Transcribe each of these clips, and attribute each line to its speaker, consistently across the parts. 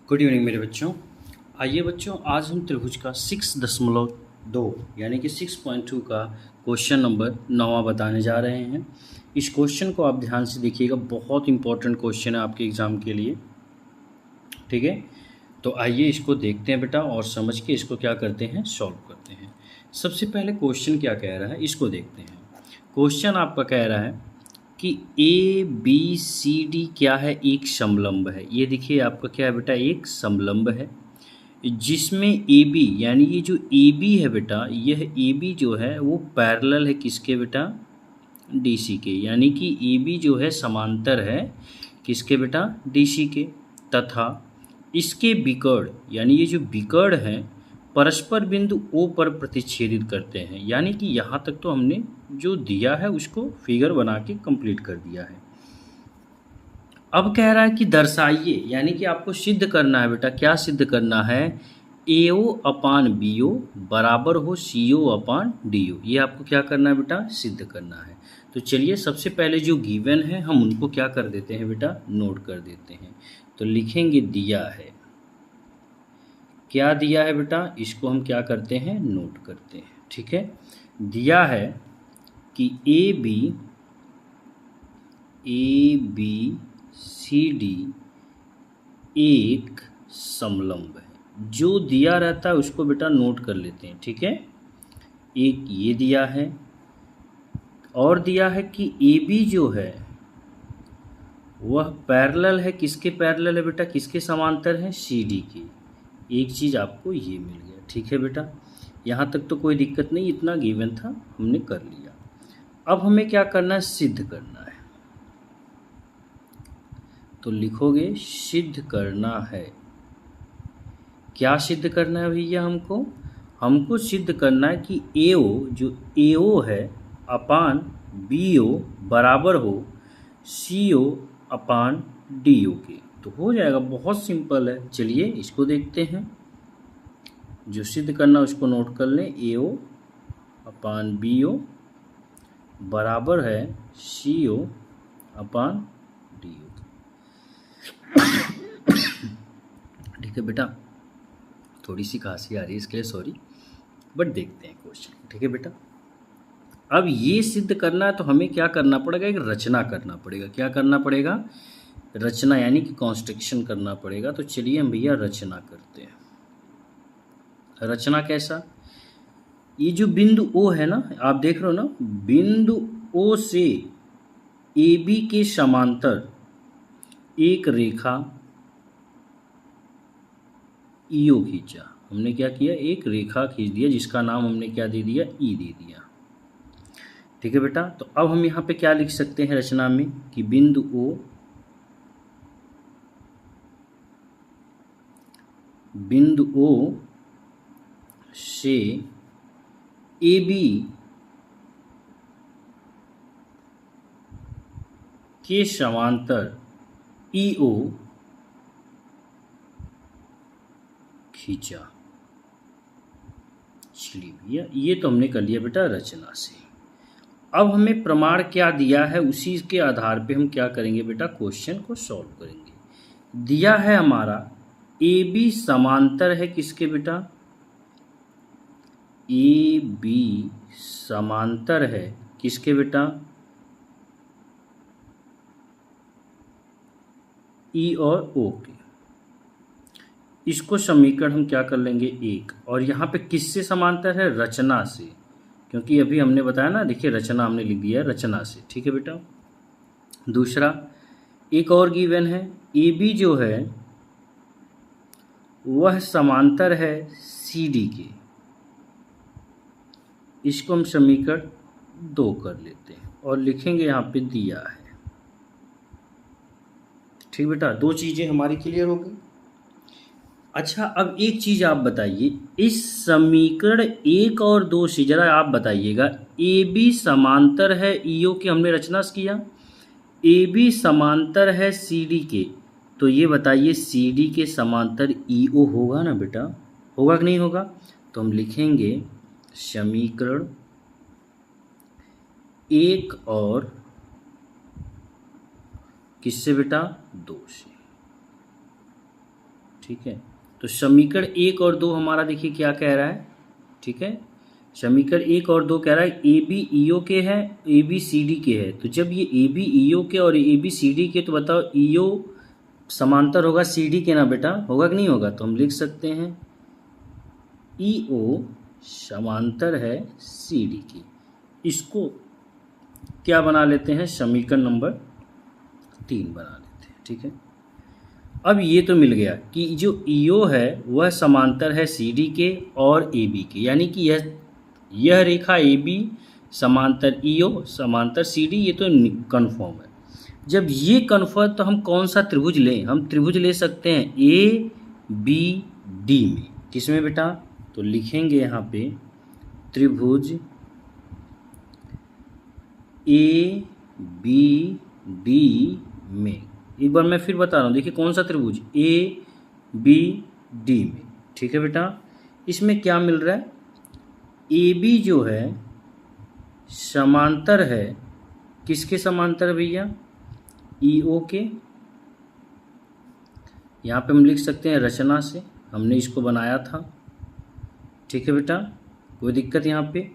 Speaker 1: Good evening मेरे बच्चों। आइए बच्चों, आज हम त्रिभुज का 6.2 यानी कि 6.2 का क्वेश्चन नंबर 9 बताने जा रहे हैं। इस क्वेश्चन को आप ध्यान से देखिएगा, बहुत इंपॉर्टेंट क्वेश्चन है आपके एग्ज़ाम के लिए। ठीक है, तो आइए इसको देखते हैं बेटा, और समझ के इसको क्या करते हैं, सॉल्व करते हैं। सबसे पहले क्वेश्चन क्या कह रहा है इसको देखते हैं। क्वेश्चन आपका कह रहा है कि ए बी सी डी क्या है, एक समलंब है। ये देखिए आपका क्या है बेटा, एक समलंब है जिसमें ए बी यानी ये जो ए बी है बेटा, यह ए बी जो है वो पैरेलल है किसके बेटा, डी सी के। यानी कि ए बी जो है समांतर है किसके बेटा, डी सी के। तथा इसके विकर्ण यानी ये जो विकर्ण है परस्पर बिंदु ओ पर प्रतिच्छेदित करते हैं। यानी कि यहाँ तक तो हमने जो दिया है उसको फिगर बना के कंप्लीट कर दिया है। अब कह रहा है कि दर्शाइए, यानी कि आपको सिद्ध करना है बेटा। क्या सिद्ध करना है, ए ओ अपान बी ओ बराबर हो सी ओ अपान डी ओ। ये आपको क्या करना है बेटा, सिद्ध करना है। तो चलिए सबसे पहले जो गिवन है हम उनको क्या कर देते हैं बेटा, नोट कर देते हैं। तो लिखेंगे दिया है, क्या दिया है बेटा, इसको हम क्या करते हैं, नोट करते हैं। ठीक है, दिया है कि ए बी सी डी एक समलंब है। जो दिया रहता है उसको बेटा नोट कर लेते हैं। ठीक है, एक ये दिया है और दिया है कि ए बी जो है वह पैरेलल है, किसके पैरेलल है बेटा, किसके समांतर है, सी डी के। एक चीज़ आपको ये मिल गया। ठीक है बेटा, यहाँ तक तो कोई दिक्कत नहीं, इतना गिवन था हमने कर लिया। अब हमें क्या करना है, सिद्ध करना है। तो लिखोगे सिद्ध करना है। क्या सिद्ध करना है भैया, हमको सिद्ध करना है कि ए ओ जो ए ओ है अपान बी ओ बराबर हो सी ओ अपान डी ओ के। तो हो जाएगा, बहुत सिंपल है। चलिए इसको देखते हैं। जो सिद्ध करना उसको नोट कर लें, ए ओ अपान बी ओ बराबर है सी ओ अपान डी ओ। ठीक है बेटा, थोड़ी सी खांसी आ रही है इसके लिए सॉरी, बट देखते हैं क्वेश्चन। ठीक है बेटा, अब ये सिद्ध करना है तो हमें क्या करना पड़ेगा, एक रचना करना पड़ेगा। क्या करना पड़ेगा, रचना यानी कि कॉन्स्ट्रक्शन करना पड़ेगा। तो चलिए हम भैया रचना करते हैं। रचना कैसा, ये जो बिंदु ओ है ना, आप देख रहे हो ना, बिंदु ओ से ए बी के समांतर एक रेखा ईओ खींचा। हमने क्या किया, एक रेखा खींच दिया जिसका नाम हमने क्या दे दिया, ई दे दिया। ठीक है बेटा, तो अब हम यहाँ पे क्या लिख सकते हैं रचना में कि बिंदु ओ से ए बी के समांतर ई ओ खींचा। चलिए भैया, ये तो हमने कर लिया बेटा रचना से। अब हमें प्रमाण क्या दिया है, उसी के आधार पे हम क्या करेंगे बेटा, क्वेश्चन को सॉल्व करेंगे। दिया है हमारा ए बी समांतर है किसके बेटा, ए बी समांतर है किसके बेटा, ई और ओ के। इसको समीकरण हम क्या कर लेंगे, एक। और यहाँ पे किससे समांतर है, रचना से, क्योंकि अभी हमने बताया ना, देखिए रचना हमने लिख दिया है रचना से। ठीक है बेटा, दूसरा एक और गिवन है, ए बी जो है वह समांतर है सी डी के। इसको हम समीकरण 2 कर लेते हैं और लिखेंगे यहाँ पे दिया है। ठीक बेटा, दो चीज़ें हमारी क्लियर हो गई। अच्छा, अब एक चीज़ आप बताइए, इस समीकरण 1 और 2 से जरा आप बताइएगा, ए बी समांतर है ई ओ के, हमने रचना से किया। ए बी समांतर है सी डी के, तो ये बताइए सी डी के समांतर ई ओ होगा ना बेटा, होगा कि नहीं होगा। तो हम लिखेंगे समीकरण 1 और किससे बेटा, 2 से। ठीक है। तो समीकरण 1 और 2 हमारा देखिए क्या कह रहा है, ठीक है। समीकरण 1 और 2 कह रहा है ए बी ई ओ के है, ए बी सी डी के है। तो जब ये ए बी ई ओ के और ए बी सी डी के, तो बताओ ई ओ समांतर होगा सी डी के ना बेटा, होगा कि नहीं होगा? तो हम लिख सकते हैं ई ओ समांतर है सी डी की। इसको क्या बना लेते हैं, समीकरण नंबर 3 बना लेते हैं, ठीक है। अब ये तो मिल गया कि जो ईओ है वह समांतर है सी डी के और ए बी के, यानी कि यह रेखा ए बी समांतर ईओ समांतर सी डी, ये तो कन्फर्म है। जब ये कन्फर्म, तो हम कौन सा त्रिभुज लें? हम त्रिभुज ले सकते हैं ए बी डी में। किसमें बेटा? तो लिखेंगे यहाँ पे त्रिभुज ए बी डी में। एक बार मैं फिर बता रहा हूँ, देखिए कौन सा त्रिभुज, ए बी डी में, ठीक है बेटा। इसमें क्या मिल रहा है, ए बी जो है समांतर है, किसके समांतर भैया? ई ओ के। यहाँ पे हम लिख सकते हैं रचना से, हमने इसको बनाया था, ठीक है बेटा, कोई दिक्कत यहाँ पे?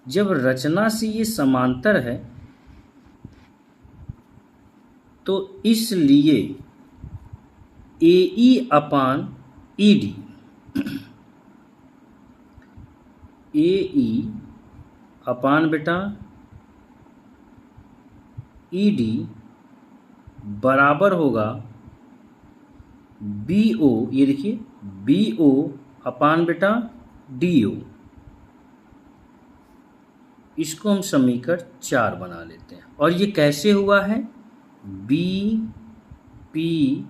Speaker 1: जब रचना से ये समांतर है तो इसलिए ए ई अपान ई डी, ए ई अपान बेटा ई डी बराबर होगा बी ओ, ये देखिए बी ओ अपान बेटा डी ओ। इसको हम समीकरण 4 बना लेते हैं। और ये कैसे हुआ है? बी पी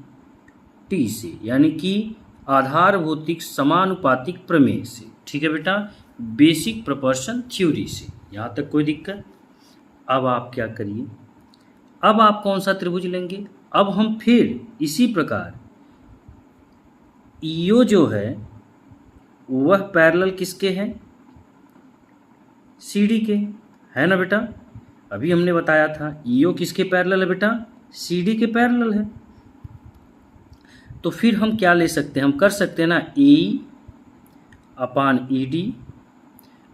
Speaker 1: टी से, यानी कि आधारभौतिक समानुपातिक प्रमेय से, ठीक है बेटा, बेसिक प्रोपोर्शन थ्योरी से। यहाँ तक कोई दिक्कत? अब आप क्या करिए, अब आप कौन सा त्रिभुज लेंगे? अब हम फिर इसी प्रकार ईओ जो है वह पैरेलल किसके हैं? सी डी के, है ना बेटा? अभी हमने बताया था ईओ किसके पैरेलल है बेटा? सी डी के पैरेलल है। तो फिर हम क्या ले सकते हैं? हम कर सकते हैं ना, ए अपान ई डी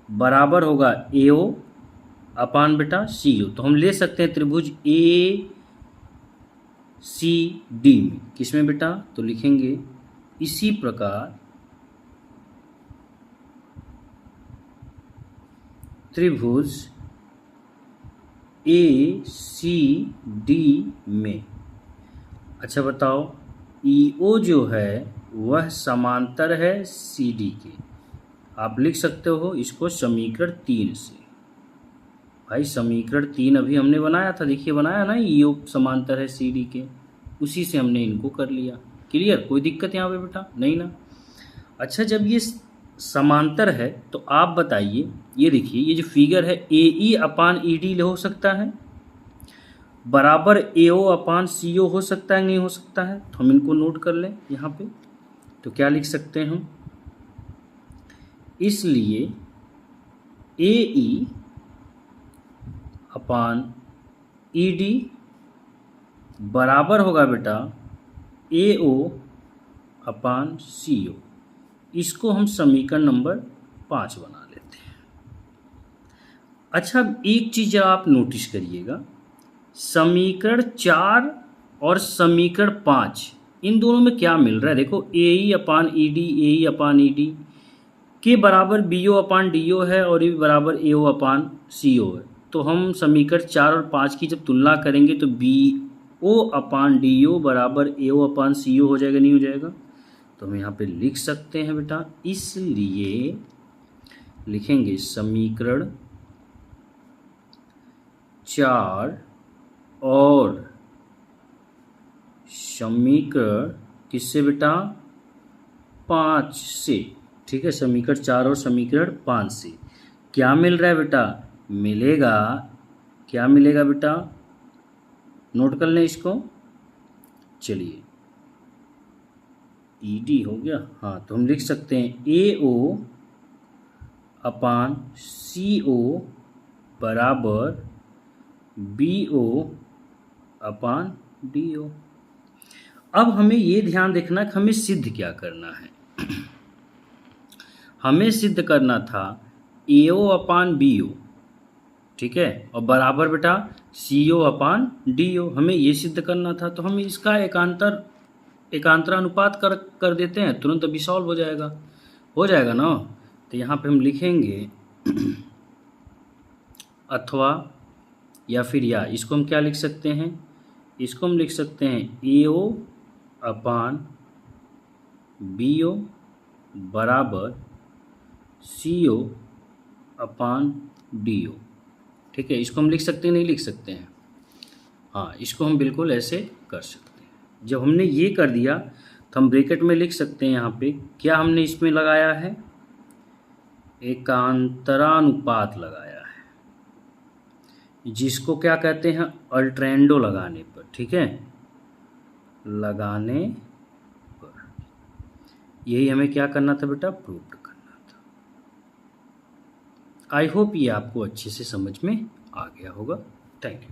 Speaker 1: बराबर होगा ए ओ अपान बेटा सी ओ। तो हम ले सकते हैं त्रिभुज ए सी डी में। किसमें बेटा? तो लिखेंगे इसी प्रकार त्रिभुज ए सी डी में। अच्छा बताओ, ई ओ जो है वह समांतर है सी डी के। आप लिख सकते हो इसको समीकरण 3 से। भाई समीकरण 3 अभी हमने बनाया था, देखिए बनाया ना, ई ओ समांतर है सी डी के, उसी से हमने इनको कर लिया। क्लियर? कोई दिक्कत यहाँ पे बेटा? नहीं ना। अच्छा, जब ये समांतर है तो आप बताइए, ये देखिए ये जो फिगर है ए ई अपान ई डी हो सकता है, बराबर ए ओ अपान सी ओ हो सकता है, नहीं हो सकता है? तो हम इनको नोट कर लें यहाँ पे। तो क्या लिख सकते हैं हम? इसलिए ए ई अपान ई डी बराबर होगा बेटा ए ओ अपान सी ओ। इसको हम समीकरण नंबर 5 बना लेते हैं। अच्छा, एक चीज़ आप नोटिस करिएगा, समीकरण 4 और समीकरण 5 इन दोनों में क्या मिल रहा है? देखो ए ई अपान ई डी, ए ई अपान ई डी के बराबर बी ओ अपान डी ओ है और ये बराबर ए ओ अपान सी ओ है। तो हम समीकरण 4 और 5 की जब तुलना करेंगे तो बी ओ अपान डी ओ बराबर ए ओ अपान सी ओ हो जाएगा, नहीं हो जाएगा? तो हम यहाँ पे लिख सकते हैं बेटा, इसलिए लिखेंगे समीकरण 4 और समीकरण किससे बेटा? 5 से, ठीक है। समीकरण 4 और समीकरण 5 से क्या मिल रहा है बेटा? मिलेगा, क्या मिलेगा बेटा? नोट कर लें इसको। चलिए, ई डी हो गया, हाँ, तो हम लिख सकते हैं ए ओ अपान सी ओ बराबर बी ओ अपान डी ओ। अब हमें ये ध्यान देखना कि हमें सिद्ध क्या करना है। हमें सिद्ध करना था AO अपान BO, ठीक है, और बराबर बेटा CO अपान DO, हमें ये सिद्ध करना था। तो हम इसका एकांतरानुपात कर देते हैं, तुरंत अभी सॉल्व हो जाएगा ना। तो यहाँ पे हम लिखेंगे अथवा या फिर या, इसको हम क्या लिख सकते हैं, इसको हम लिख सकते हैं AO अपान BO बराबर CO अपान DO, ठीक है। इसको हम लिख सकते हैं, नहीं लिख सकते हैं, हाँ इसको हम बिल्कुल ऐसे कर सकते हैं। जब हमने ये कर दिया तो हम ब्रैकेट में लिख सकते हैं, यहाँ पे क्या हमने इसमें लगाया है, एकांतरानुपात लगाया है, जिसको क्या कहते हैं, अल्ट्रेंडो लगाने पर, ठीक है, लगाने पर यही हमें क्या करना था बेटा, प्रूव करना था। आई होप ये आपको अच्छे से समझ में आ गया होगा। Thank you.